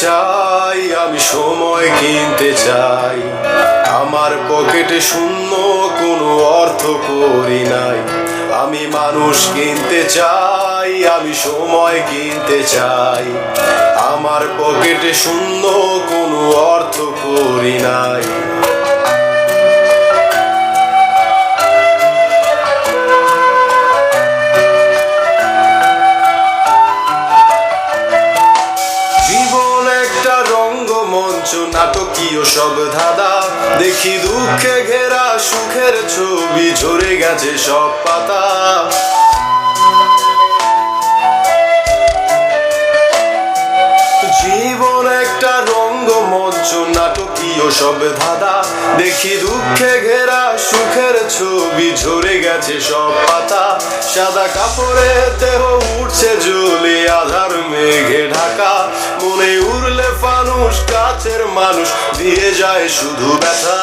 চাই, আমি সময় কিনতে চাই। আমার পকেটে শূন্য, কোনো অর্থ করি নাই। আমি মানুষ কিনতে চাই, আমি সময় কিনতে চাই। আমার পকেটে শূন্য, কোনো অর্থ করি নাই। নাটকীয় সব ধাঁধা দেখি, দুঃখে ঘেরা সুখের ছবি ঝরে গেছে সব পাতা। জীবন একটা রঙ্গমঞ্চ, নাটকীয় সব ধাঁধা দেখি, দুঃখে ঘেরা সুখের ছবি ঝরে গেছে সব পাতা। সাদা কাপড়ে দেহ উঠছে জ্বলে, আধার মেঘে ঢাকা। মনে উড়লে ফানুষ, কাছের মানুষ দিয়ে যায় শুধু ব্যথা।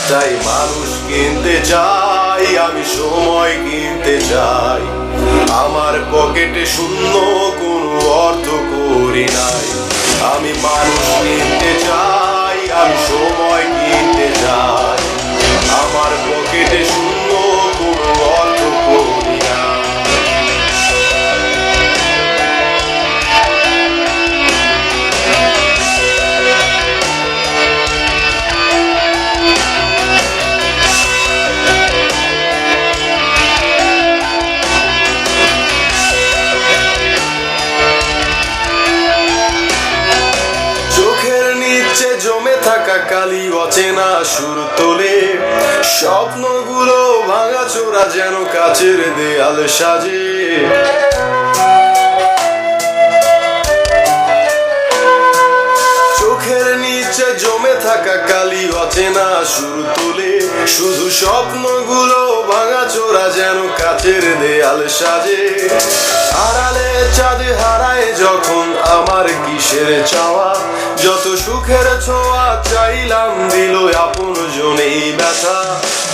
তাই মানুষ কিনতে চাই, আমি সময় কিনতে চাই। আমার পকেটে শূন্য, কোনো অর্থ করি নাই। আমি মানুষ কিনতে চাই, আমি সময় কিনতে চাই। আমার পকেটে শূন্য, কোনো অর্থ করি নাই। জমে থাকা কালি অচেনা সুর তোলে, স্বপ্নগুলো ভাঙাচোরা যেন কাচের দেয়াল সাজে। চোখের নিচে জমে থাকা কালি অচেনা সুর তোলে, শুধু স্বপ্নগুলো ভাঙাচোরা যেন কাচের দেয়াল সাজে। আড়ালে চাঁদ হারায় যখন আমার কিসের চাওয়া, যত সুখের ছোঁয়া চাইলাম দিল আপন জনেই ব্যথা।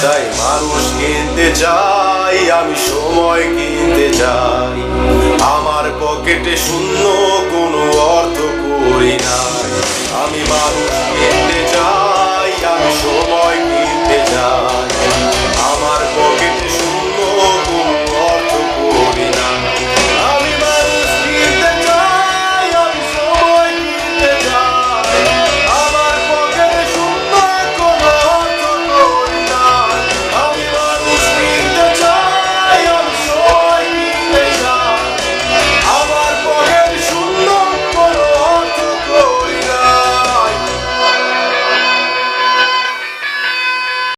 তাই মানুষ কিনতে চাই, আমি সময় কিনতে চাই। আমার পকেটে শূন্য, কোনো অর্থ করি নাই। আমি মানুষ কিনতে চাই।